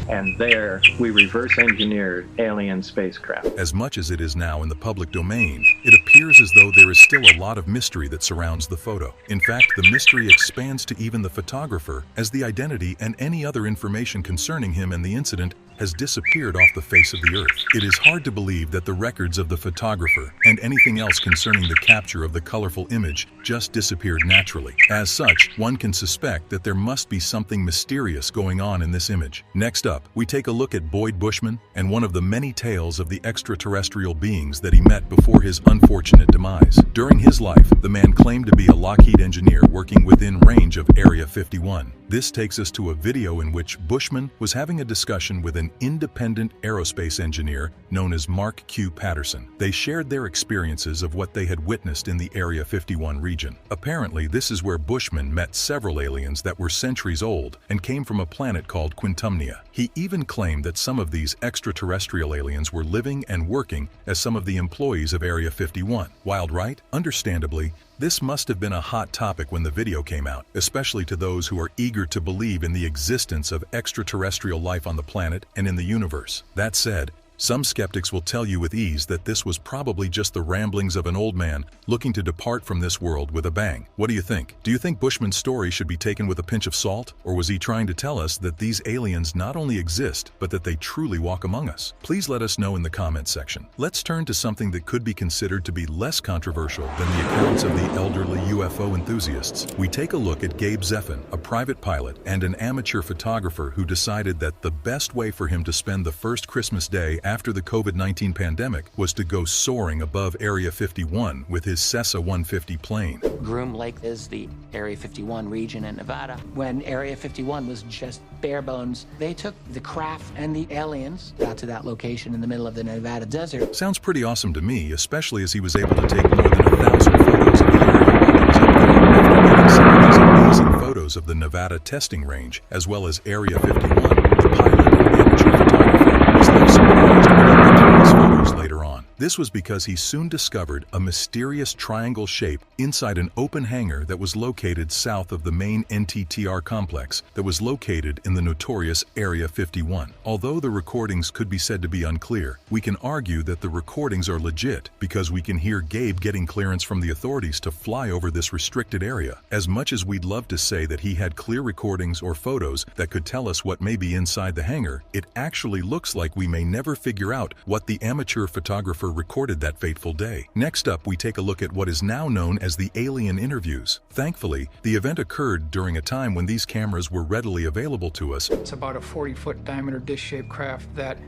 And there, we reverse engineered alien spacecraft. As much as it is now in the public domain, it appears as though there is still a lot of mystery that surrounds the photo. In fact, the mystery expands to even the photographer, as the identity and any other information concerning him and the incident has disappeared off the face of the earth. It is hard to believe that the records of the photographer and anything else concerning the capture of the colorful image just disappeared naturally. As such, one can suspect that there must be something mysterious going on in this image. Next up, we take a look at Boyd Bushman and one of the many tales of the extraterrestrial beings that he met before his unfortunate demise. During his life, the man claimed to be a Lockheed engineer working within range of Area 51. This takes us to a video in which Bushman was having a discussion with an independent aerospace engineer known as Mark Q. Patterson. They shared their experiences of what they had witnessed in the Area 51 region. Apparently, this is where Bushman met several aliens that were centuries old and came from a planet called Quintumnia. He even claimed that some of these extraterrestrial aliens were living and working as some of the employees of Area 51. Wild, right? Understandably, this must have been a hot topic when the video came out, especially to those who are eager to believe in the existence of extraterrestrial life on the planet and in the universe. That said, some skeptics will tell you with ease that this was probably just the ramblings of an old man looking to depart from this world with a bang. What do you think? Do you think Bushman's story should be taken with a pinch of salt? Or was he trying to tell us that these aliens not only exist, but that they truly walk among us? Please let us know in the comments section. Let's turn to something that could be considered to be less controversial than the accounts of the elderly UFO enthusiasts. We take a look at Gabe Zeffin, a private pilot and an amateur photographer who decided that the best way for him to spend the first Christmas day after the COVID-19 pandemic was to go soaring above Area 51 with his Cessna 150 plane. Groom Lake is the Area 51 region in Nevada. When Area 51 was just bare bones, they took the craft and the aliens, got to that location in the middle of the Nevada desert. Sounds pretty awesome to me, especially as he was able to take more than 1,000 photos of the area while he was up there after getting some of these amazing photos of the Nevada testing range, as well as Area 51. The pilot and amateur photographer was left surprised when he went through his photos later on. This was because he soon discovered a mysterious triangle shape inside an open hangar that was located south of the main NTTR complex that was located in the notorious Area 51. Although the recordings could be said to be unclear, we can argue that the recordings are legit because we can hear Gabe getting clearance from the authorities to fly over this restricted area. As much as we'd love to say that he had clear recordings or photos that could tell us what may be inside the hangar, it actually looks like we may never figure out what the amateur photographer recorded that fateful day. Next up, we take a look at what is now known as the alien interviews. Thankfully, the event occurred during a time when these cameras were readily available to us. It's about a 40-foot diameter dish-shaped craft that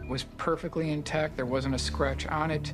was perfectly intact. There wasn't a scratch on it.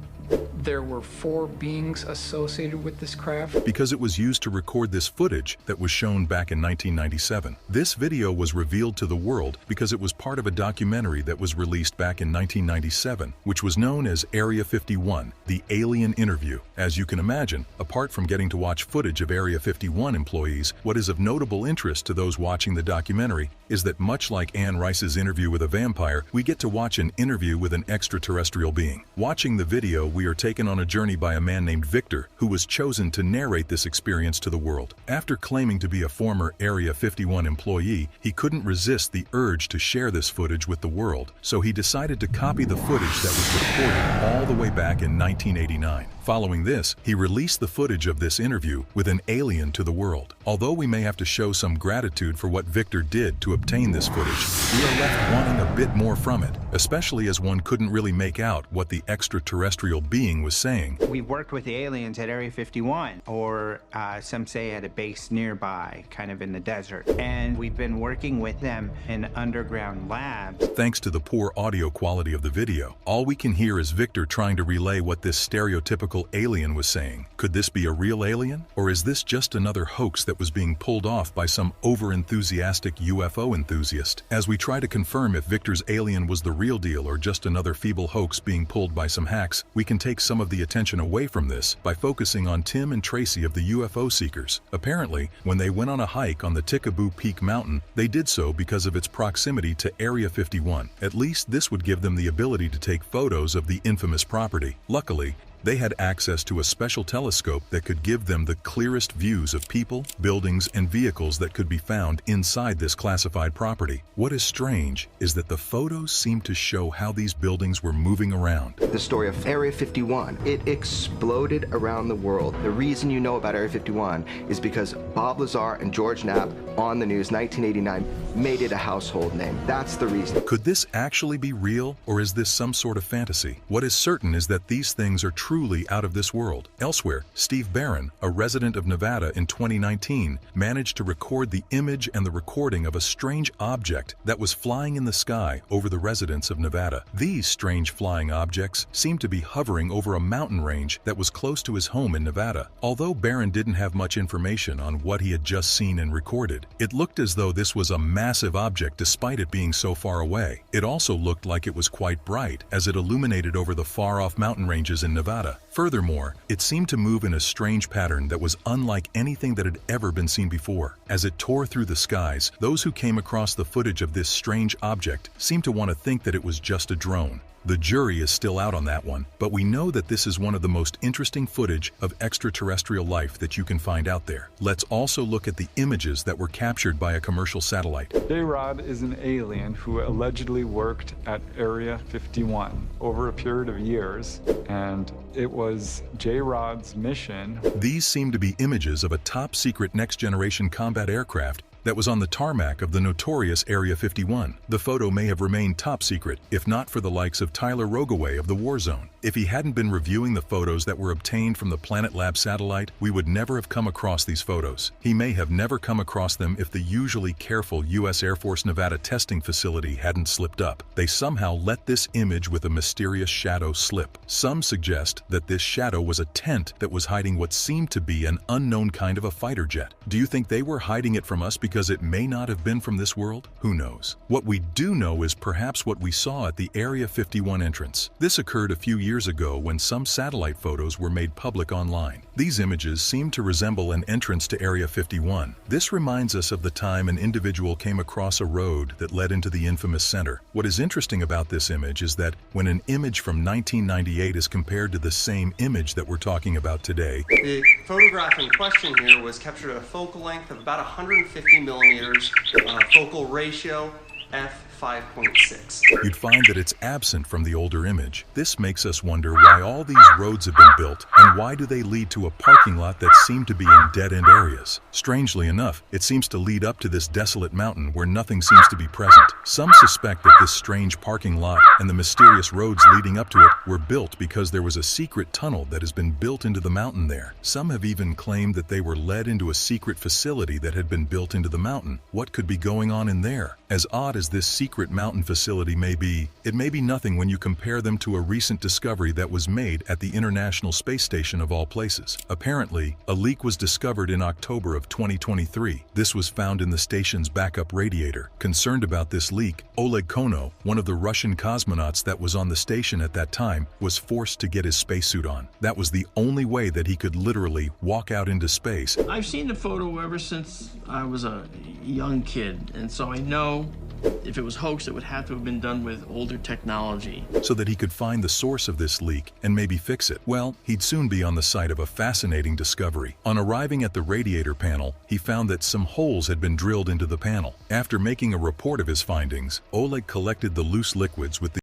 There were 4 beings associated with this craft. Because it was used to record this footage that was shown back in 1997. This video was revealed to the world because it was part of a documentary that was released back in 1997, which was known as Area 51, The Alien Interview. As you can imagine, apart from getting to watch footage of Area 51 employees, what is of notable interest to those watching the documentary is that much like Anne Rice's interview with a vampire, we get to watch an interview with an extraterrestrial being. Watching the video, we are taken on a journey by a man named Victor, who was chosen to narrate this experience to the world. After claiming to be a former Area 51 employee, he couldn't resist the urge to share this footage with the world, so he decided to copy the footage that was recorded all the way back in 1989. Following this, he released the footage of this interview with an alien to the world. Although we may have to show some gratitude for what Victor did to obtain this footage, we are left wanting a bit more from it, especially as one couldn't really make out what the extraterrestrial being was saying. We worked with the aliens at Area 51, or some say at a base nearby, kind of in the desert. And we've been working with them in underground labs. Thanks to the poor audio quality of the video, all we can hear is Victor trying to relay what this stereotypical alien was saying. Could this be a real alien? Or is this just another hoax that was being pulled off by some over-enthusiastic UFO enthusiast? As we try to confirm if Victor's alien was the real deal or just another feeble hoax being pulled by some hacks, we can take some of the attention away from this by focusing on Tim and Tracy of the UFO Seekers. Apparently, when they went on a hike on the Tikaboo Peak mountain, they did so because of its proximity to Area 51. At least this would give them the ability to take photos of the infamous property. Luckily, They had access to a special telescope that could give them the clearest views of people, buildings, and vehicles that could be found inside this classified property. What is strange is that the photos seem to show how these buildings were moving around. The story of Area 51, it exploded around the world. The reason you know about Area 51 is because Bob Lazar and George Knapp on the news 1989 made it a household name. That's the reason. Could this actually be real, or is this some sort of fantasy? What is certain is that these things are truly out of this world. Elsewhere, Steve Barron, a resident of Nevada in 2019, managed to record the image and the recording of a strange object that was flying in the sky over the residents of Nevada. These strange flying objects seemed to be hovering over a mountain range that was close to his home in Nevada. Although Barron didn't have much information on what he had just seen and recorded, it looked as though this was a massive object despite it being so far away. It also looked like it was quite bright as it illuminated over the far-off mountain ranges in Nevada. Furthermore, it seemed to move in a strange pattern that was unlike anything that had ever been seen before. As it tore through the skies, those who came across the footage of this strange object seemed to want to think that it was just a drone. The jury is still out on that one, but we know that this is one of the most interesting footage of extraterrestrial life that you can find out there. Let's also look at the images that were captured by a commercial satellite. J-Rod is an alien who allegedly worked at Area 51 over a period of years, and it was J-Rod's mission. These seem to be images of a top-secret next-generation combat aircraft that was on the tarmac of the notorious Area 51. The photo may have remained top secret, if not for the likes of Tyler Rogoway of the War Zone. If he hadn't been reviewing the photos that were obtained from the Planet Lab satellite, we would never have come across these photos. He may have never come across them if the usually careful U.S. Air Force Nevada testing facility hadn't slipped up. They somehow let this image with a mysterious shadow slip. Some suggest that this shadow was a tent that was hiding what seemed to be an unknown kind of a fighter jet. Do you think they were hiding it from us because it may not have been from this world? Who knows? What we do know is perhaps what we saw at the Area 51 entrance. This occurred a few years ago when some satellite photos were made public online. These images seem to resemble an entrance to Area 51. This reminds us of the time an individual came across a road that led into the infamous center. What is interesting about this image is that when an image from 1998 is compared to the same image that we're talking about today, the photograph in question here was captured at a focal length of about 150 millimeters, focal ratio f/5.6. you'd find that it's absent from the older image. This makes us wonder why all these roads have been built, and why do they lead to a parking lot that seem to be in dead-end areas? Strangely enough, it seems to lead up to this desolate mountain where nothing seems to be present. Some suspect that this strange parking lot and the mysterious roads leading up to it were built because there was a secret tunnel that has been built into the mountain there. Some have even claimed that they were led into a secret facility that had been built into the mountain. What could be going on in there? As odd as this secret mountain facility may be, it may be nothing when you compare them to a recent discovery that was made at the International Space Station of all places. Apparently, a leak was discovered in October of 2023. This was found in the station's backup radiator. Concerned about this leak, Oleg Kono, one of the Russian cosmonauts that was on the station at that time, was forced to get his spacesuit on. That was the only way that he could literally walk out into space. I've seen the photo ever since I was a young kid, and so I know if it was hoax, it would have to have been done with older technology. So that he could find the source of this leak and maybe fix it. Well, he'd soon be on the site of a fascinating discovery. On arriving at the radiator panel, he found that some holes had been drilled into the panel. After making a report of his findings, Oleg collected the loose liquids with the